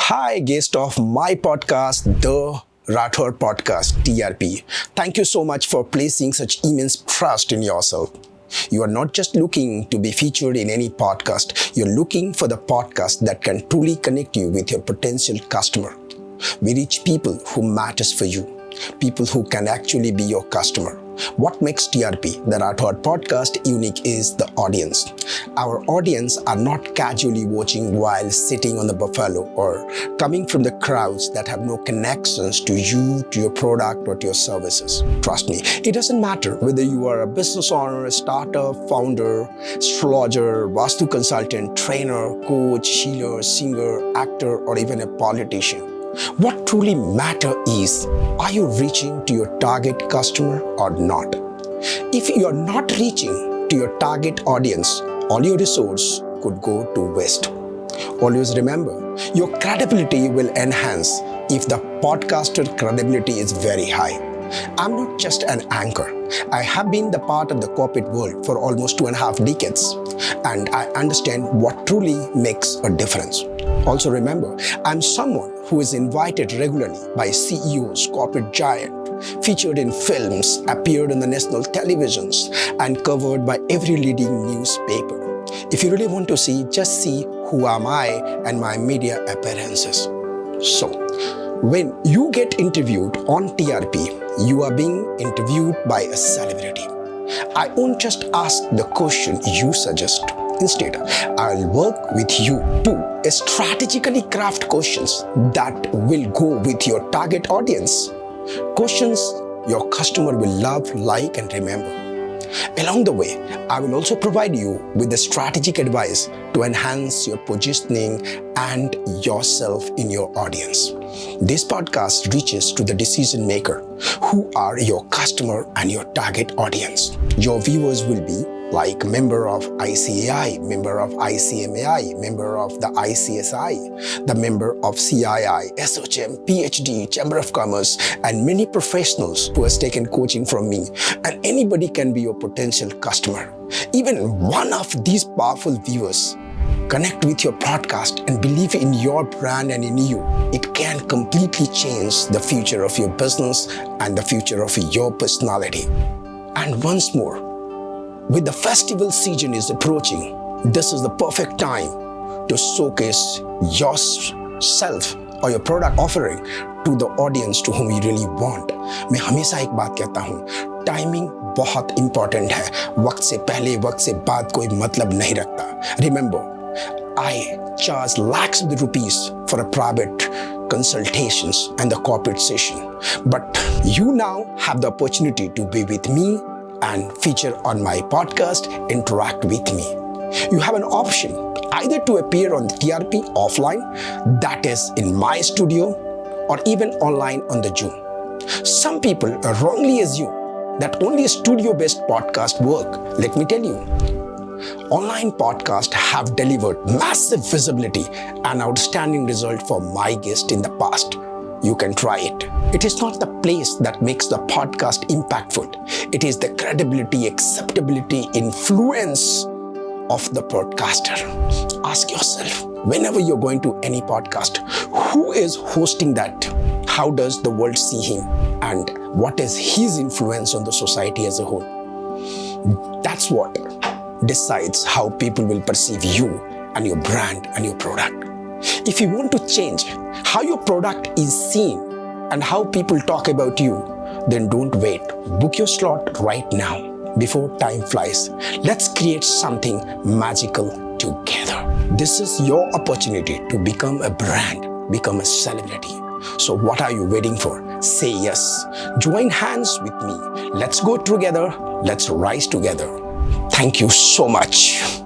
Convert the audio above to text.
Hi, guest of my podcast, the Rathore podcast, TRP. Thank you so much for placing such immense trust in yourself. You are not just looking to be featured in any podcast, you're looking for the podcast that can truly connect you with your potential customer. We reach people who matters for you, people who can actually be your customer. What makes TRP, the Rathore podcast, unique is the audience. Our audience are not casually watching while sitting on the buffalo or coming from the crowds that have no connections to you, to your product, or to your services. Trust me, it doesn't matter whether you are a business owner, a startup, founder, astrologer, vastu consultant, trainer, coach, healer, singer, actor, or even a politician. What truly matters is, are you reaching to your target customer or not? If you are not reaching to your target audience, all your resource could go to waste. Always remember, your credibility will enhance if the podcaster credibility is very high. I'm not just an anchor. I have been the part of the corporate world for almost 2.5 decades, and I understand what truly makes a difference. Also remember, I'm someone who is invited regularly by CEOs, corporate giants, featured in films, appeared on the national televisions, and covered by every leading newspaper. If you really want to see, just see who am I and my media appearances. So, when you get interviewed on TRP, you are being interviewed by a celebrity. I won't just ask the question you suggest. Instead, I'll work with you to strategically craft questions that will go with your target audience. Questions your customer will love, like, and remember. Along the way, I will also provide you with the strategic advice to enhance your positioning and yourself in your audience. This podcast reaches to the decision maker who are your customer and your target audience. Your viewers will be like member of ICAI, member of ICMAI, member of the ICSI, the member of CII, SOCM, PhD, Chamber of Commerce, and many professionals who has taken coaching from me. And anybody can be your potential customer. Even one of these powerful viewers connect with your podcast and believe in your brand and in you. It can completely change the future of your business and the future of your personality. And once more, with the festival season is approaching, this is the perfect time to showcase yourself or your product offering to the audience to whom you really want. मैं हमेशा एक बात कहता हूँ, timing बहुत important है. वक्त से पहले, वक्त से बाद कोई मतलब नहीं रखता. Remember, I charge lakhs of rupees for a private consultations and the corporate session. But you now have the opportunity to be with me and feature on my podcast, interact with me. You have an option either to appear on TRP offline, that is in my studio, or even online on the Zoom. Some people wrongly assume that only a studio-based podcast work. Let me tell you, online podcasts have delivered massive visibility and outstanding result for my guests in the past. You can try it. It is not the place that makes the podcast impactful. It is the credibility, acceptability, influence of the podcaster. Ask yourself, whenever you're going to any podcast, who is hosting that? How does the world see him? And what is his influence on the society as a whole? That's what decides how people will perceive you and your brand and your product. If you want to change how your product is seen and how people talk about you, then don't wait. Book your slot right now before time flies. Let's create something magical together. This is your opportunity to become a brand, become a celebrity. So what are you waiting for? Say yes. Join hands with me. Let's go together. Let's rise together. Thank you so much.